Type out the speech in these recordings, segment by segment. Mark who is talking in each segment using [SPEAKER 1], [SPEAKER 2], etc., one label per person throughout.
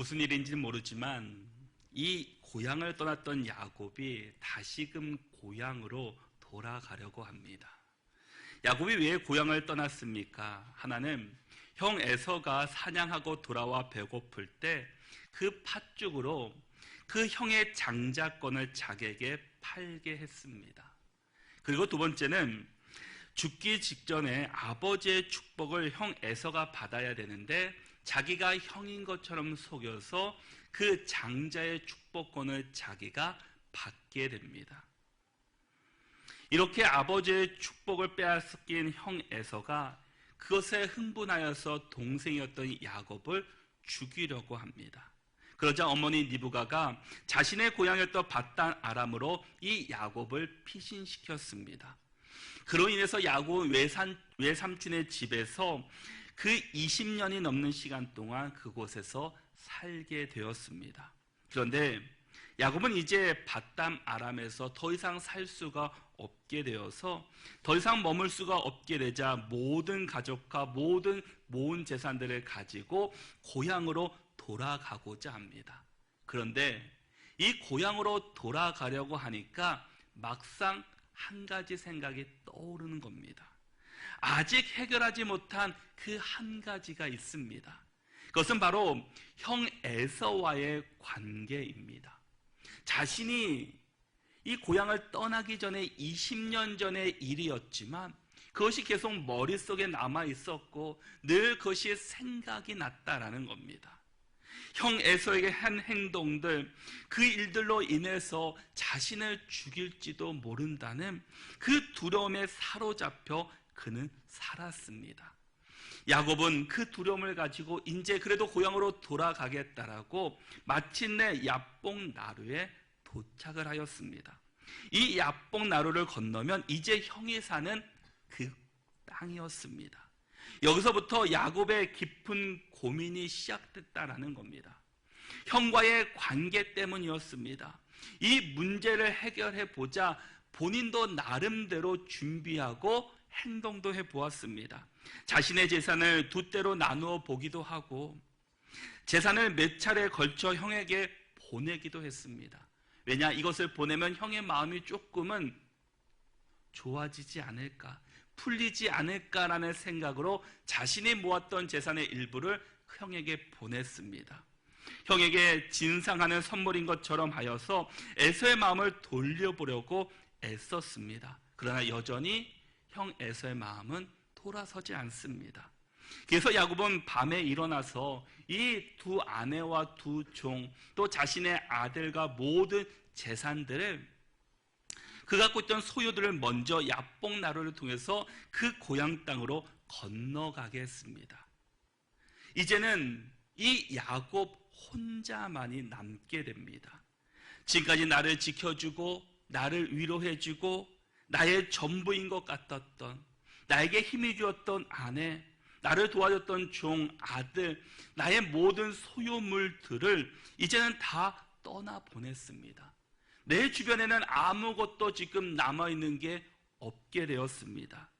[SPEAKER 1] 무슨 일인지는 모르지만 이 고향을 떠났던 야곱이 다시금 고향으로 돌아가려고 합니다. 야곱이 왜 고향을 떠났습니까? 하나는 형 에서가 사냥하고 돌아와 배고플 때 그 팥죽으로 그 형의 장자권을 자기에게 팔게 했습니다. 그리고 두 번째는 죽기 직전에 아버지의 축복을 형 에서가 받아야 되는데 자기가 형인 것처럼 속여서 그 장자의 축복권을 자기가 받게 됩니다. 이렇게 아버지의 축복을 빼앗긴 형 에서가 그것에 흥분하여서 동생이었던 야곱을 죽이려고 합니다. 그러자 어머니 리브가가 자신의 고향이었던 밧단 아람으로 이 야곱을 피신시켰습니다. 그로 인해서 야곱 외삼촌의 집에서 그 20년이 넘는 시간 동안 그곳에서 살게 되었습니다. 그런데 야곱은 이제 밧단 아람에서 더 이상 살 수가 없게 되어서 더 이상 머물 수가 없게 되자 모든 가족과 모든 모은 재산들을 가지고 고향으로 돌아가고자 합니다. 그런데 이 고향으로 돌아가려고 하니까 막상 한 가지 생각이 떠오르는 겁니다. 아직 해결하지 못한 그 한 가지가 있습니다. 그것은 바로 형 에서와의 관계입니다. 자신이 이 고향을 떠나기 전에 20년 전의 일이었지만 그것이 계속 머릿속에 남아 있었고 늘 그것이 생각이 났다라는 겁니다. 형 에서에게 한 행동들, 그 일들로 인해서 자신을 죽일지도 모른다는 그 두려움에 사로잡혀 그는 살았습니다. 야곱은 그 두려움을 가지고 이제 그래도 고향으로 돌아가겠다라고 마침내 야복 나루에 도착을 하였습니다. 이 야복 나루를 건너면 이제 형이 사는 그 땅이었습니다. 여기서부터 야곱의 깊은 고민이 시작됐다라는 겁니다. 형과의 관계 때문이었습니다. 이 문제를 해결해 보자 본인도 나름대로 준비하고 행동도 해보았습니다. 자신의 재산을 두 대로 나누어 보기도 하고 재산을 몇 차례 걸쳐 형에게 보내기도 했습니다. 왜냐, 이것을 보내면 형의 마음이 조금은 좋아지지 않을까, 풀리지 않을까라는 생각으로 자신이 모았던 재산의 일부를 형에게 보냈습니다. 형에게 진상하는 선물인 것처럼 하여서 에서의 마음을 돌려보려고 애썼습니다. 그러나 여전히 형 에서의 마음은 돌아서지 않습니다. 그래서 야곱은 밤에 일어나서 이 두 아내와 두 종, 또 자신의 아들과 모든 재산들을, 그 갖고 있던 소유들을 먼저 야복 나루를 통해서 그 고향 땅으로 건너가게 했습니다. 이제는 이 야곱 혼자만이 남게 됩니다. 지금까지 나를 지켜주고 나를 위로해주고 나의 전부인 것 같았던, 나에게 힘이 주었던 아내, 나를 도와줬던 종, 아들, 나의 모든 소유물들을 이제는 다 떠나보냈습니다. 내 주변에는 아무것도 지금 남아있는 게 없게 되었습니다.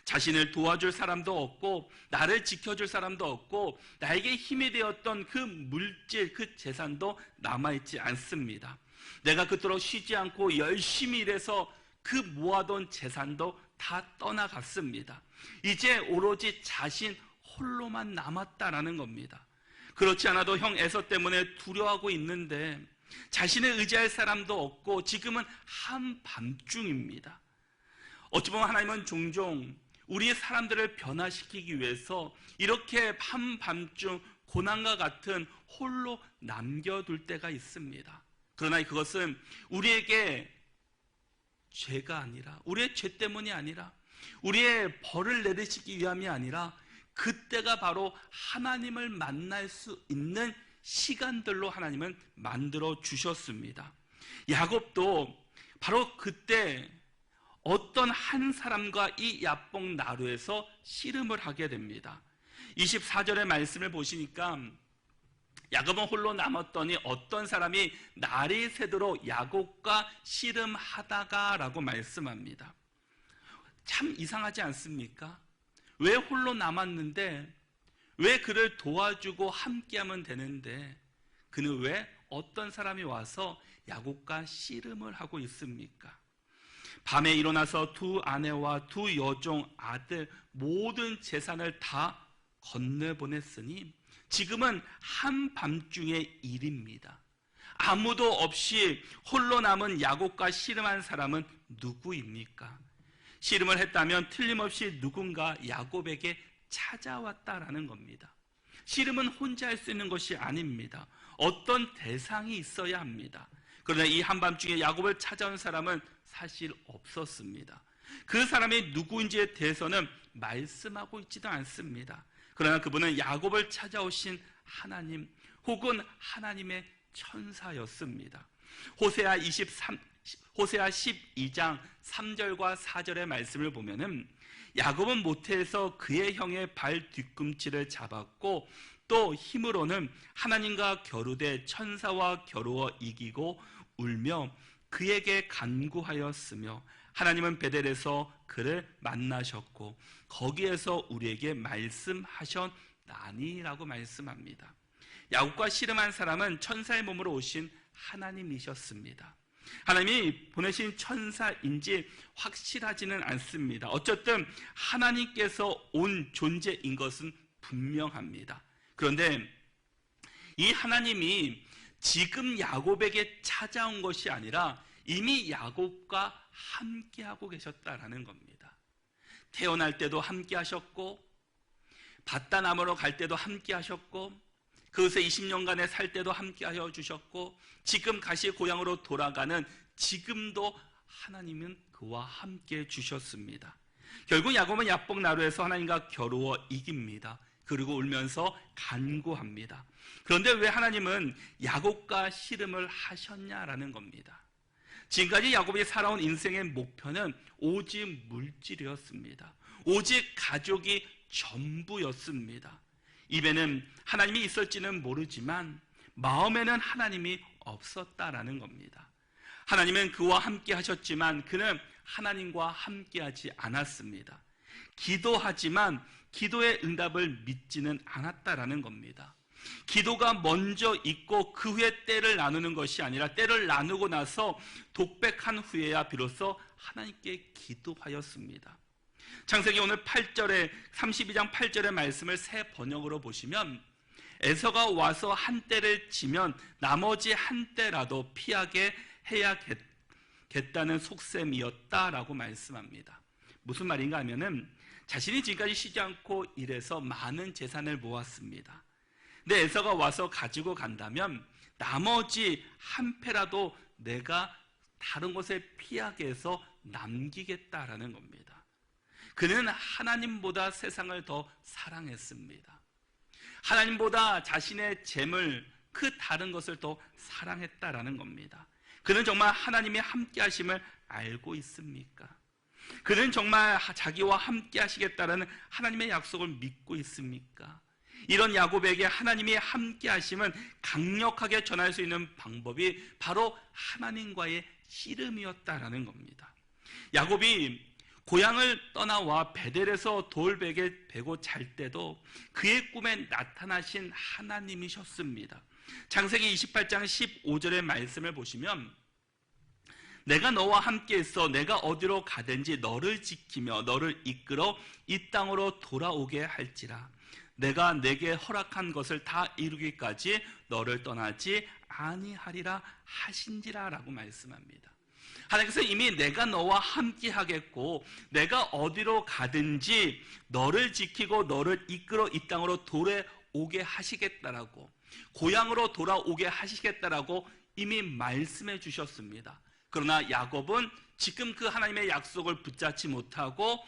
[SPEAKER 1] 자신을 도와줄 사람도 없고 나를 지켜줄 사람도 없고 나에게 힘이 되었던 그 물질, 그 재산도 남아있지 않습니다. 내가 그토록 쉬지 않고 열심히 일해서 그 모아둔 재산도 다 떠나갔습니다. 이제 오로지 자신 홀로만 남았다라는 겁니다. 그렇지 않아도 형 에서 때문에 두려워하고 있는데 자신을 의지할 사람도 없고 지금은 한밤중입니다. 어찌 보면 하나님은 종종 우리의 사람들을 변화시키기 위해서 이렇게 한밤중 고난과 같은 홀로 남겨둘 때가 있습니다. 그러나 그것은 우리에게 죄가 아니라, 우리의 죄 때문이 아니라, 우리의 벌을 내리시기 위함이 아니라 그때가 바로 하나님을 만날 수 있는 시간들로 하나님은 만들어 주셨습니다. 야곱도 바로 그때 어떤 한 사람과 이 야복 나루에서 씨름을 하게 됩니다. 24절의 말씀을 보시니까 야곱은 홀로 남았더니 어떤 사람이 날이 새도록 야곱과 씨름하다가 라고 말씀합니다. 참 이상하지 않습니까? 왜 홀로 남았는데, 왜 그를 도와주고 함께하면 되는데 그는 왜 어떤 사람이 와서 야곱과 씨름을 하고 있습니까? 밤에 일어나서 두 아내와 두 여종 아들 모든 재산을 다 건네보냈으니 지금은 한밤중의 일입니다. 아무도 없이 홀로 남은 야곱과 씨름한 사람은 누구입니까? 씨름을 했다면 틀림없이 누군가 야곱에게 찾아왔다라는 겁니다. 씨름은 혼자 할 수 있는 것이 아닙니다. 어떤 대상이 있어야 합니다. 그러나 이 한밤중에 야곱을 찾아온 사람은 사실 없었습니다. 그 사람이 누구인지에 대해서는 말씀하고 있지도 않습니다. 그러나 그분은 야곱을 찾아오신 하나님 혹은 하나님의 천사였습니다. 호세아 12장 3절과 4절의 말씀을 보면은 야곱은 모태에서 그의 형의 발 뒤꿈치를 잡았고 또 힘으로는 하나님과 겨루되 천사와 겨루어 이기고 울며 그에게 간구하였으며 하나님은 베델에서 그를 만나셨고 거기에서 우리에게 말씀하셨나니라고 말씀합니다. 야곱과 씨름한 사람은 천사의 몸으로 오신 하나님이셨습니다. 하나님이 보내신 천사인지 확실하지는 않습니다. 어쨌든 하나님께서 온 존재인 것은 분명합니다. 그런데 이 하나님이 지금 야곱에게 찾아온 것이 아니라 이미 야곱과 함께하고 계셨다라는 겁니다. 태어날 때도 함께하셨고 밧다나무로 갈 때도 함께하셨고 그것에 20년간에 살 때도 함께하여 주셨고 지금 다시 고향으로 돌아가는 지금도 하나님은 그와 함께 주셨습니다. 결국 야곱은 야복나루에서 하나님과 겨루어 이깁니다. 그리고 울면서 간구합니다. 그런데 왜 하나님은 야곱과 씨름을 하셨냐라는 겁니다. 지금까지 야곱이 살아온 인생의 목표는 오직 물질이었습니다. 오직 가족이 전부였습니다. 입에는 하나님이 있을지는 모르지만 마음에는 하나님이 없었다라는 겁니다. 하나님은 그와 함께 하셨지만 그는 하나님과 함께 하지 않았습니다. 기도하지만 기도의 응답을 믿지는 않았다라는 겁니다. 기도가 먼저 있고 그 후에 때를 나누는 것이 아니라 때를 나누고 나서 독백한 후에야 비로소 하나님께 기도하였습니다. 창세기 오늘 8절에 32장 8절의 말씀을 새 번역으로 보시면 에서가 와서 한 때를 치면 나머지 한 때라도 피하게 해야겠다는 속셈이었다라고 말씀합니다. 무슨 말인가 하면은 자신이 지금까지 쉬지 않고 일해서 많은 재산을 모았습니다. 근데 에서가 와서 가지고 간다면 나머지 한 패라도 내가 다른 곳에 피하게 해서 남기겠다라는 겁니다. 그는 하나님보다 세상을 더 사랑했습니다. 하나님보다 자신의 재물, 그 다른 것을 더 사랑했다라는 겁니다. 그는 정말 하나님의 함께 하심을 알고 있습니까? 그는 정말 자기와 함께 하시겠다라는 하나님의 약속을 믿고 있습니까? 이런 야곱에게 하나님이 함께 하심은 강력하게 전할 수 있는 방법이 바로 하나님과의 씨름이었다라는 겁니다. 야곱이 고향을 떠나와 베델에서 돌베개 베고 잘 때도 그의 꿈에 나타나신 하나님이셨습니다. 창세기 28장 15절의 말씀을 보시면 내가 너와 함께 있어 내가 어디로 가든지 너를 지키며 너를 이끌어 이 땅으로 돌아오게 할지라 내가 내게 허락한 것을 다 이루기까지 너를 떠나지 아니하리라 하신지라 라고 말씀합니다. 하나님께서 이미 내가 너와 함께 하겠고 내가 어디로 가든지 너를 지키고 너를 이끌어 이 땅으로 돌아오게 하시겠다라고 고향으로 돌아오게 하시겠다라고 이미 말씀해 주셨습니다. 그러나 야곱은 지금 그 하나님의 약속을 붙잡지 못하고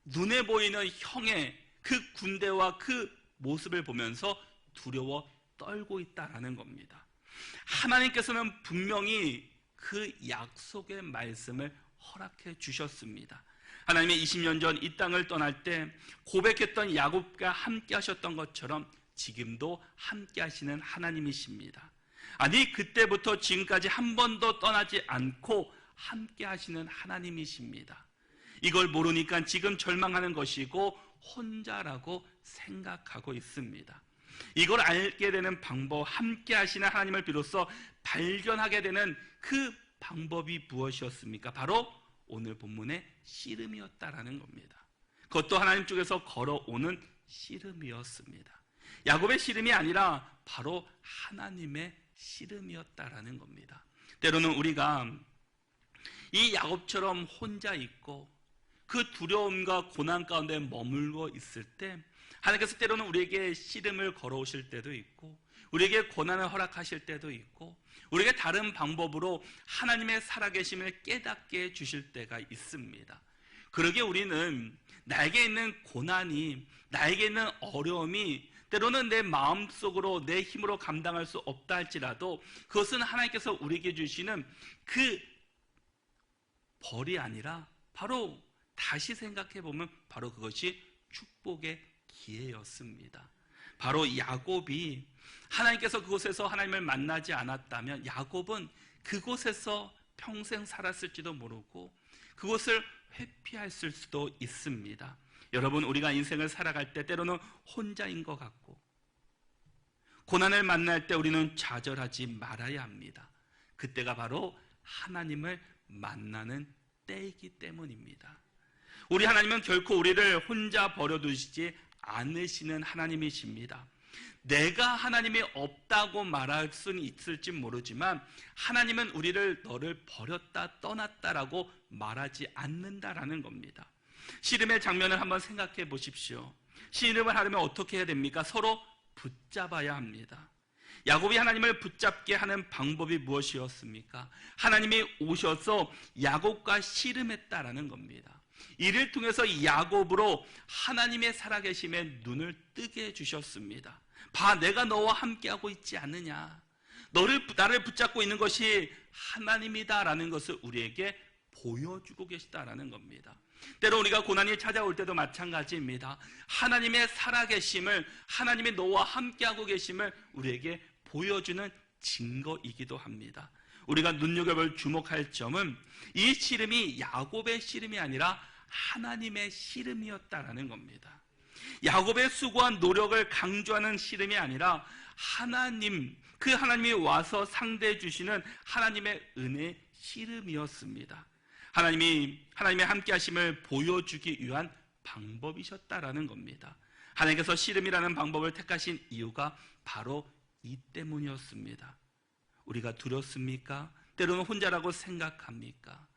[SPEAKER 1] 눈에 보이는 형의 그 군대와 그 모습을 보면서 두려워 떨고 있다라는 겁니다. 하나님께서는 분명히 그 약속의 말씀을 허락해 주셨습니다. 하나님의 20년 전 이 땅을 떠날 때 고백했던 야곱과 함께 하셨던 것처럼 지금도 함께 하시는 하나님이십니다. 아니 그때부터 지금까지 한 번도 떠나지 않고 함께 하시는 하나님이십니다. 이걸 모르니까 지금 절망하는 것이고 혼자라고 생각하고 있습니다. 이걸 알게 되는 방법, 함께 하시는 하나님을 비로소 발견하게 되는 그 방법이 무엇이었습니까? 바로 오늘 본문의 씨름이었다라는 겁니다. 그것도 하나님 쪽에서 걸어오는 씨름이었습니다. 야곱의 씨름이 아니라 바로 하나님의 씨름이었다라는 겁니다. 때로는 우리가 이 야곱처럼 혼자 있고 그 두려움과 고난 가운데 머물고 있을 때 하나님께서 때로는 우리에게 씨름을 걸어오실 때도 있고 우리에게 고난을 허락하실 때도 있고 우리에게 다른 방법으로 하나님의 살아계심을 깨닫게 해주실 때가 있습니다. 그러기에 우리는 나에게 있는 고난이, 나에게 있는 어려움이 때로는 내 마음속으로 내 힘으로 감당할 수 없다 할지라도 그것은 하나님께서 우리에게 주시는 그 벌이 아니라 바로 다시 생각해 보면 바로 그것이 축복의 기회였습니다. 바로 야곱이 하나님께서 그곳에서 하나님을 만나지 않았다면 야곱은 그곳에서 평생 살았을지도 모르고 그곳을 회피했을 수도 있습니다. 여러분, 우리가 인생을 살아갈 때 때로는 혼자인 것 같고 고난을 만날 때 우리는 좌절하지 말아야 합니다. 그때가 바로 하나님을 만나는 때이기 때문입니다. 우리 하나님은 결코 우리를 혼자 버려두시지 않으시는 하나님이십니다. 내가 하나님이 없다고 말할 수는 있을지 모르지만 하나님은 우리를 너를 버렸다 떠났다라고 말하지 않는다라는 겁니다. 씨름의 장면을 한번 생각해 보십시오. 씨름을 하려면 어떻게 해야 됩니까? 서로 붙잡아야 합니다. 야곱이 하나님을 붙잡게 하는 방법이 무엇이었습니까? 하나님이 오셔서 야곱과 씨름했다라는 겁니다. 이를 통해서 야곱으로 하나님의 살아계심에 눈을 뜨게 해주셨습니다. 봐, 내가 너와 함께하고 있지 않느냐. 나를 붙잡고 있는 것이 하나님이다라는 것을 우리에게 보여주고 계시다라는 겁니다. 때로 우리가 고난이 찾아올 때도 마찬가지입니다. 하나님의 살아계심을, 하나님이 너와 함께하고 계심을 우리에게 보여주는 증거이기도 합니다. 우리가 눈여겨볼 주목할 점은 이 씨름이 야곱의 씨름이 아니라 하나님의 씨름이었다라는 겁니다. 야곱의 수고한 노력을 강조하는 씨름이 아니라 하나님, 그 하나님이 와서 상대해 주시는 하나님의 은혜의 씨름이었습니다. 하나님의 함께 하심을 보여주기 위한 방법이셨다라는 겁니다. 하나님께서 씨름이라는 방법을 택하신 이유가 바로 이 때문이었습니다. 우리가 두렵습니까? 때로는 혼자라고 생각합니까?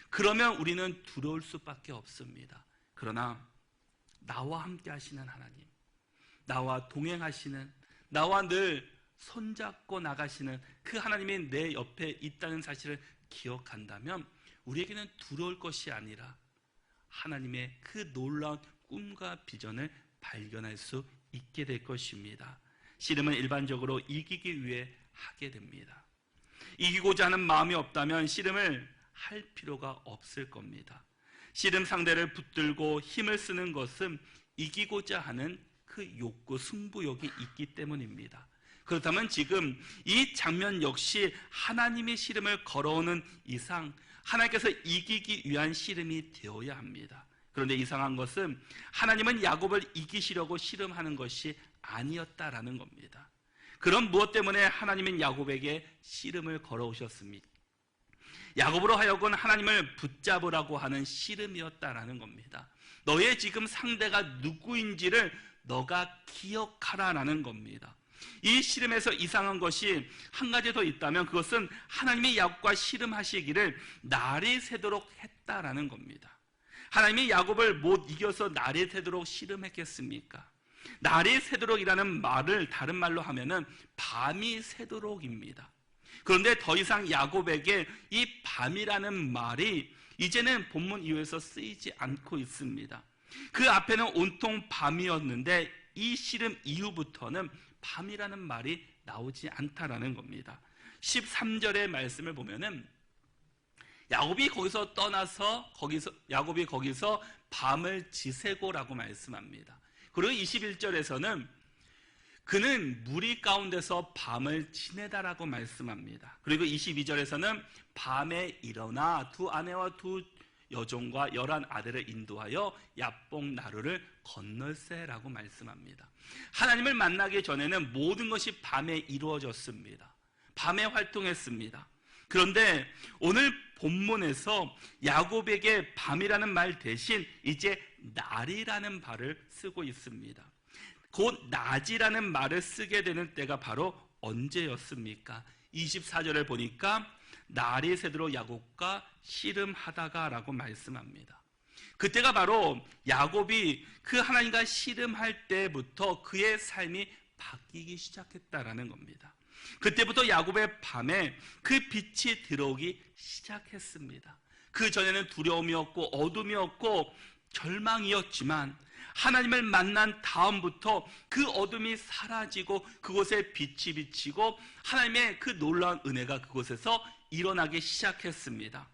[SPEAKER 1] 그러면 우리는 두려울 수밖에 없습니다. 그러나 나와 함께 하시는 하나님, 나와 동행하시는, 나와 늘 손잡고 나가시는 그 하나님이 내 옆에 있다는 사실을 기억한다면 우리에게는 두려울 것이 아니라 하나님의 그 놀라운 꿈과 비전을 발견할 수 있게 될 것입니다. 씨름은 일반적으로 이기기 위해 하게 됩니다. 이기고자 하는 마음이 없다면 씨름을 할 필요가 없을 겁니다. 씨름 상대를 붙들고 힘을 쓰는 것은 이기고자 하는 그 욕구, 승부욕이 있기 때문입니다. 그렇다면 지금 이 장면 역시 하나님의 씨름을 걸어오는 이상 하나님께서 이기기 위한 씨름이 되어야 합니다. 그런데 이상한 것은 하나님은 야곱을 이기시려고 씨름하는 것이 아니었다라는 겁니다. 그럼 무엇 때문에 하나님은 야곱에게 씨름을 걸어오셨습니까? 야곱으로 하여금 하나님을 붙잡으라고 하는 씨름이었다라는 겁니다. 너의 지금 상대가 누구인지를 너가 기억하라라는 겁니다. 이 씨름에서 이상한 것이 한 가지 더 있다면 그것은 하나님이 야곱과 씨름하시기를 날이 새도록 했다라는 겁니다. 하나님이 야곱을 못 이겨서 날이 새도록 씨름했겠습니까? 날이 새도록이라는 말을 다른 말로 하면은 밤이 새도록입니다. 그런데 더 이상 야곱에게 이 밤이라는 말이 이제는 본문 이후에서 쓰이지 않고 있습니다. 그 앞에는 온통 밤이었는데 이 씨름 이후부터는 밤이라는 말이 나오지 않다라는 겁니다. 13절의 말씀을 보면은 야곱이 거기서 떠나서 야곱이 거기서 밤을 지새고라고 말씀합니다. 그리고 21절에서는 그는 무리 가운데서 밤을 지내다라고 말씀합니다. 그리고 22절에서는 밤에 일어나 두 아내와 두 여종과 11 아들을 인도하여 야복 나루를 건널세라고 말씀합니다. 하나님을 만나기 전에는 모든 것이 밤에 이루어졌습니다. 밤에 활동했습니다. 그런데 오늘 본문에서 야곱에게 밤이라는 말 대신 이제 날이라는 말을 쓰고 있습니다. 곧 낮이라는 말을 쓰게 되는 때가 바로 언제였습니까? 24절을 보니까 날이 새도록 야곱과 씨름하다가 라고 말씀합니다. 그때가 바로 야곱이 그 하나님과 씨름할 때부터 그의 삶이 바뀌기 시작했다라는 겁니다. 그때부터 야곱의 밤에 그 빛이 들어오기 시작했습니다. 그 전에는 두려움이었고 어둠이었고 절망이었지만 하나님을 만난 다음부터 그 어둠이 사라지고 그곳에 빛이 비치고 하나님의 그 놀라운 은혜가 그곳에서 일어나기 시작했습니다.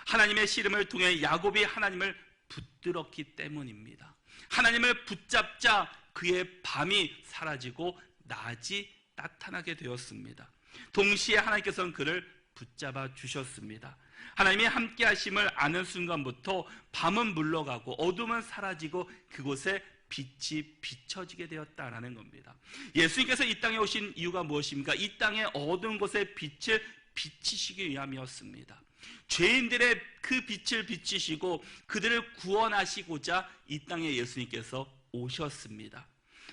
[SPEAKER 1] 하나님의 씨름을 통해 야곱이 하나님을 붙들었기 때문입니다. 하나님을 붙잡자 그의 밤이 사라지고 낮이 나타나게 되었습니다. 동시에 하나님께서는 그를 붙잡아 주셨습니다. 하나님이 함께 하심을 아는 순간부터 밤은 물러가고 어둠은 사라지고 그곳에 빛이 비춰지게 되었다라는 겁니다. 예수님께서 이 땅에 오신 이유가 무엇입니까? 이 땅의 어두운 곳에 빛을 비치시기 위함이었습니다. 죄인들의 그 빛을 비치시고 그들을 구원하시고자 이 땅에 예수님께서 오셨습니다.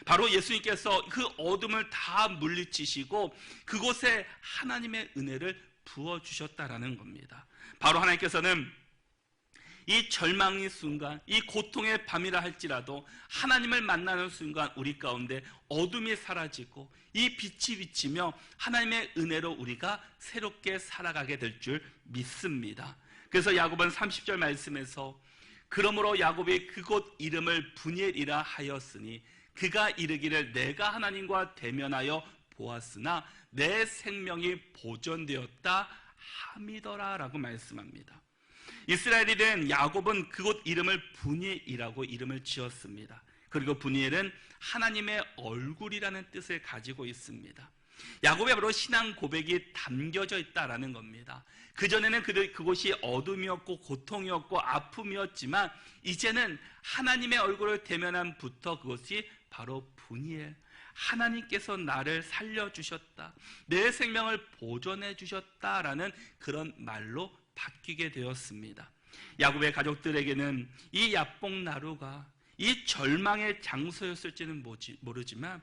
[SPEAKER 1] 바로 예수님께서 그 어둠을 다 물리치시고 그곳에 하나님의 은혜를 부어주셨다라는 겁니다. 바로 하나님께서는 이 절망의 순간, 이 고통의 밤이라 할지라도 하나님을 만나는 순간 우리 가운데 어둠이 사라지고 이 빛이 비치며 하나님의 은혜로 우리가 새롭게 살아가게 될 줄 믿습니다. 그래서 야곱은 30절 말씀에서 그러므로 야곱이 그곳 이름을 브니엘이라 하였으니 그가 이르기를 내가 하나님과 대면하여 보았으나 내 생명이 보존되었다 함이더라 라고 말씀합니다. 이스라엘이된 야곱은 그곳 이름을 브니엘이라고 이름을 지었습니다. 그리고 브니엘은 하나님의 얼굴이라는 뜻을 가지고 있습니다. 야곱의 바로 신앙 고백이 담겨져 있다라는 겁니다. 그전에는 그곳이 어둠이었고 고통이었고 아픔이었지만 이제는 하나님의 얼굴을 대면함부터 그것이 바로 브니엘, 하나님께서 나를 살려주셨다, 내 생명을 보존해 주셨다라는 그런 말로 바뀌게 되었습니다. 야곱의 가족들에게는 이 야복나루가 이 절망의 장소였을지는 모르지만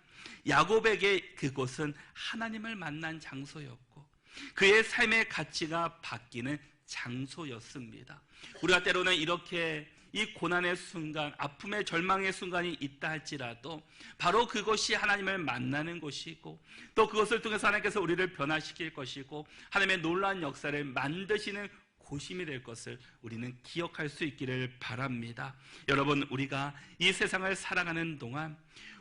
[SPEAKER 1] 야곱에게 그곳은 하나님을 만난 장소였고 그의 삶의 가치가 바뀌는 장소였습니다. 우리가 때로는 이렇게 이 고난의 순간, 아픔의 절망의 순간이 있다 할지라도 바로 그것이 하나님을 만나는 곳이고 또 그것을 통해서 하나님께서 우리를 변화시킬 것이고 하나님의 놀라운 역사를 만드시는 고심이 될 것을 우리는 기억할 수 있기를 바랍니다. 여러분, 우리가 이 세상을 살아가는 동안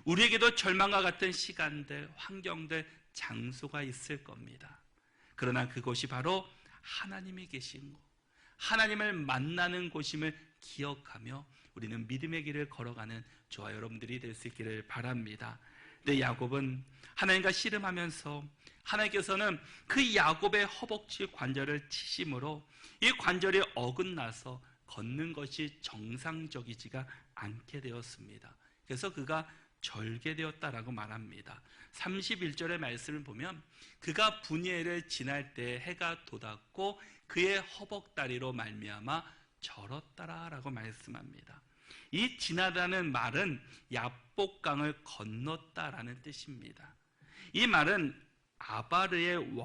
[SPEAKER 1] 우리에게도 절망과 같은 시간들, 환경들, 장소가 있을 겁니다. 그러나 그곳이 바로 하나님이 계신 곳, 하나님을 만나는 곳임을 기억하며 우리는 믿음의 길을 걸어가는 저와 여러분들이 될 수 있기를 바랍니다. 근데 야곱은 하나님과 씨름하면서 하나님께서는 그 야곱의 허벅지 관절을 치심으로 이 관절이 어긋나서 걷는 것이 정상적이지가 않게 되었습니다. 그래서 그가 절개되었다라고 말합니다. 31절의 말씀을 보면 그가 브니엘을 지날 때 해가 돋았고 그의 허벅다리로 말미암아 절었다라고 말씀합니다. 이 지나다는 말은 야복강을 건넜다라는 뜻입니다. 이 말은 아바르의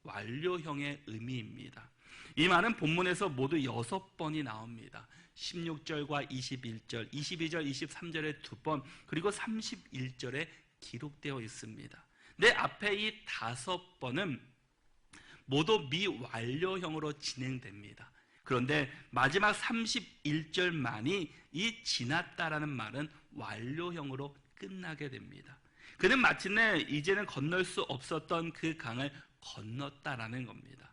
[SPEAKER 1] 완료형의 의미입니다. 이 말은 본문에서 모두 6번이 나옵니다. 16절과 21절, 22절, 23절에 2번, 그리고 31절에 기록되어 있습니다. 내 앞에 이 5번은 모두 미완료형으로 진행됩니다. 그런데 마지막 31절만이 이 지났다라는 말은 완료형으로 끝나게 됩니다. 그는 마침내 이제는 건널 수 없었던 그 강을 건넜다라는 겁니다.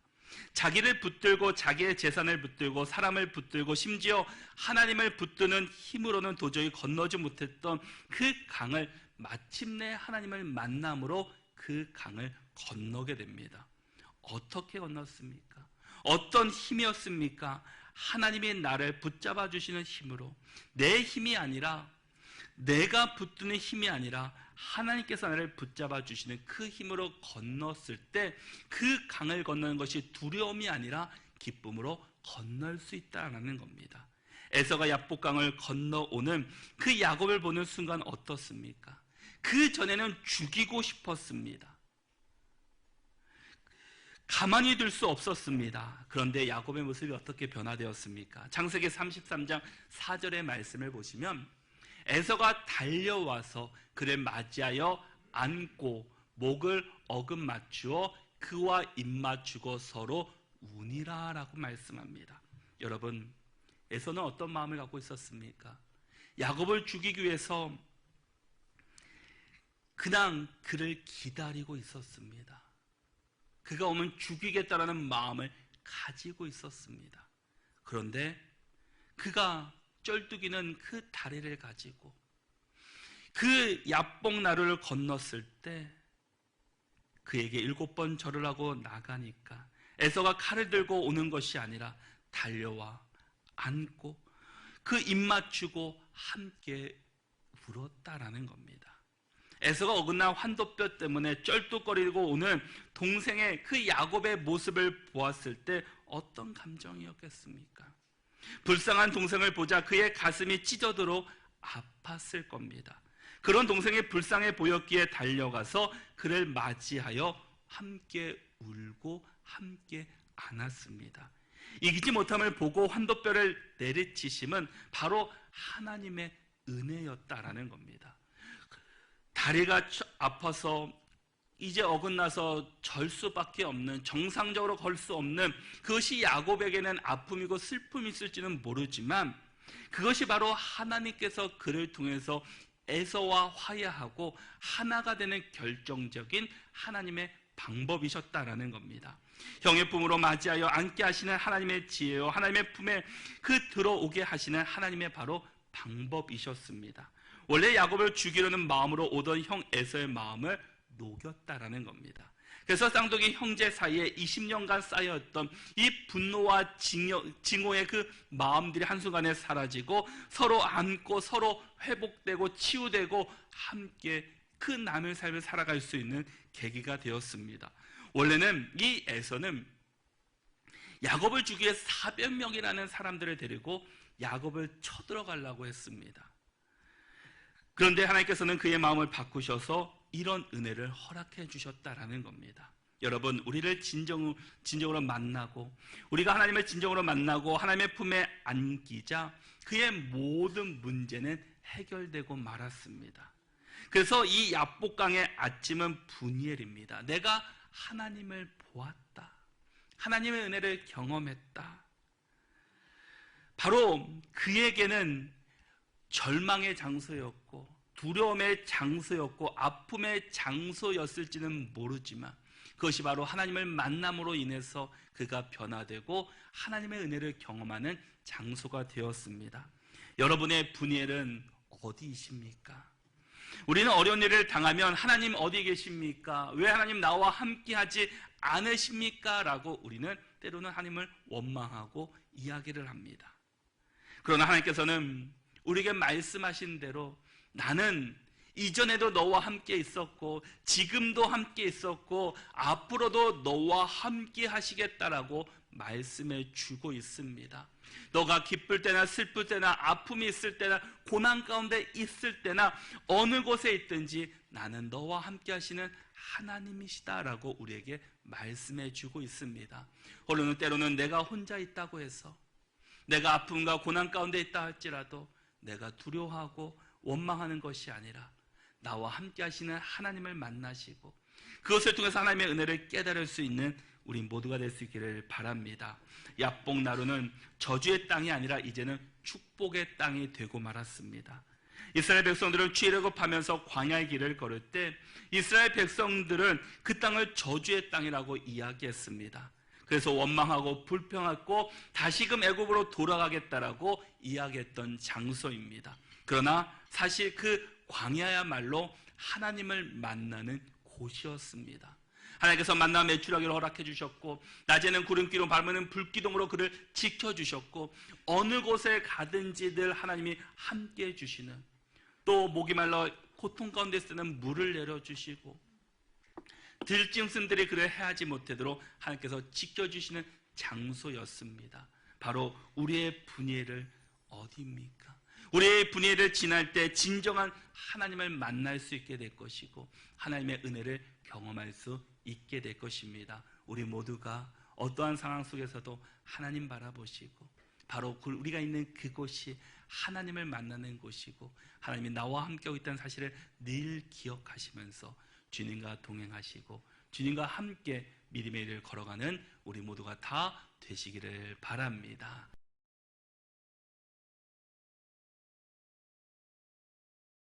[SPEAKER 1] 자기를 붙들고 자기의 재산을 붙들고 사람을 붙들고 심지어 하나님을 붙드는 힘으로는 도저히 건너지 못했던 그 강을 마침내 하나님을 만남으로 그 강을 건너게 됩니다. 어떻게 건넜습니까? 어떤 힘이었습니까? 하나님이 나를 붙잡아 주시는 힘으로, 내 힘이 아니라, 내가 붙드는 힘이 아니라 하나님께서 나를 붙잡아 주시는 그 힘으로 건넜을 때 그 강을 건너는 것이 두려움이 아니라 기쁨으로 건널 수 있다는 겁니다. 에서가 야복강을 건너오는 그 야곱을 보는 순간 어떻습니까? 그 전에는 죽이고 싶었습니다. 가만히 둘 수 없었습니다. 그런데 야곱의 모습이 어떻게 변화되었습니까? 창세기 33장 4절의 말씀을 보시면 에서가 달려와서 그를 맞이하여 안고 목을 어금 맞추어 그와 입 맞추고 서로 우니라 라고 말씀합니다. 여러분, 에서는 어떤 마음을 갖고 있었습니까? 야곱을 죽이기 위해서 그냥 그를 기다리고 있었습니다. 그가 오면 죽이겠다라는 마음을 가지고 있었습니다. 그런데 그가 쩔뚝이는 그 다리를 가지고 그 야복 나루를 건넜을 때 그에게 7번 절을 하고 나가니까 에서가 칼을 들고 오는 것이 아니라 달려와 안고 그 입 맞추고 함께 울었다라는 겁니다. 에서가 어긋난 환도뼈 때문에 쩔뚝거리고 오는 동생의 그 야곱의 모습을 보았을 때 어떤 감정이었겠습니까? 불쌍한 동생을 보자 그의 가슴이 찢어들어 아팠을 겁니다. 그런 동생이 불쌍해 보였기에 달려가서 그를 맞이하여 함께 울고 함께 안았습니다. 이기지 못함을 보고 환도뼈를 내리치심은 바로 하나님의 은혜였다라는 겁니다. 다리가 아파서 이제 어긋나서 절 수밖에 없는, 정상적으로 걸 수 없는 그것이 야곱에게는 아픔이고 슬픔이 있을지는 모르지만 그것이 바로 하나님께서 그를 통해서 에서와 화해하고 하나가 되는 결정적인 하나님의 방법이셨다라는 겁니다. 형의 품으로 맞이하여 앉게 하시는 하나님의 지혜요, 하나님의 품에 그 들어오게 하시는 하나님의 바로 방법이셨습니다. 원래 야곱을 죽이려는 마음으로 오던 형 에서의 마음을 녹였다라는 겁니다. 그래서 쌍둥이 형제 사이에 20년간 쌓여있던 이 분노와 증오의 그 마음들이 한순간에 사라지고 서로 안고 서로 회복되고 치유되고 함께 그 남의 삶을 살아갈 수 있는 계기가 되었습니다. 원래는 이 에서는 야곱을 죽이기 위해 400명이라는 사람들을 데리고 야곱을 쳐들어가려고 했습니다. 그런데 하나님께서는 그의 마음을 바꾸셔서 이런 은혜를 허락해 주셨다라는 겁니다. 여러분, 우리를 진정으로 만나고 우리가 하나님을 진정으로 만나고 하나님의 품에 안기자 그의 모든 문제는 해결되고 말았습니다. 그래서 이 야복강의 아침은 분이엘입니다. 내가 하나님을 보았다. 하나님의 은혜를 경험했다. 바로 그에게는 절망의 장소였고 두려움의 장소였고 아픔의 장소였을지는 모르지만 그것이 바로 하나님을 만남으로 인해서 그가 변화되고 하나님의 은혜를 경험하는 장소가 되었습니다. 여러분의 분이엘은 어디이십니까? 우리는 어려운 일을 당하면 하나님 어디 계십니까? 왜 하나님 나와 함께하지 않으십니까? 라고 우리는 때로는 하나님을 원망하고 이야기를 합니다. 그러나 하나님께서는 우리에게 말씀하신 대로 나는 이전에도 너와 함께 있었고 지금도 함께 있었고 앞으로도 너와 함께 하시겠다라고 말씀해 주고 있습니다. 너가 기쁠 때나 슬플 때나 아픔이 있을 때나 고난 가운데 있을 때나 어느 곳에 있든지 나는 너와 함께 하시는 하나님이시다라고 우리에게 말씀해 주고 있습니다. 홀로는 때로는 내가 혼자 있다고 해서 내가 아픔과 고난 가운데 있다 할지라도 내가 두려워하고 원망하는 것이 아니라 나와 함께 하시는 하나님을 만나시고 그것을 통해서 하나님의 은혜를 깨달을 수 있는 우리 모두가 될 수 있기를 바랍니다. 야복 나루는 저주의 땅이 아니라 이제는 축복의 땅이 되고 말았습니다. 이스라엘 백성들은 출애굽하면서 광야의 길을 걸을 때 이스라엘 백성들은 그 땅을 저주의 땅이라고 이야기했습니다. 그래서 원망하고 불평하고 다시금 애굽으로 돌아가겠다라고 이야기했던 장소입니다. 그러나 사실 그 광야야말로 하나님을 만나는 곳이었습니다. 하나님께서 만나 매출하기를 허락해 주셨고, 낮에는 구름기로 밤에는 불기둥으로 그를 지켜주셨고, 어느 곳에 가든지들 하나님이 함께 해주시는, 또 목이 말라 고통 가운데 쓰는 물을 내려주시고, 들짐승들이 그를 해하지 못하도록 하나님께서 지켜주시는 장소였습니다. 바로 우리의 분예를 어디입니까? 우리의 분예를 지날 때 진정한 하나님을 만날 수 있게 될 것이고, 하나님의 은혜를 경험할 수 있게 될 것입니다. 우리 모두가 어떠한 상황 속에서도 하나님 바라보시고, 바로 우리가 있는 그곳이 하나님을 만나는 곳이고, 하나님이 나와 함께하고 있다는 사실을 늘 기억하시면서 주님과 동행하시고 주님과 함께 믿음의 길을 걸어가는 우리 모두가 다 되시기를 바랍니다.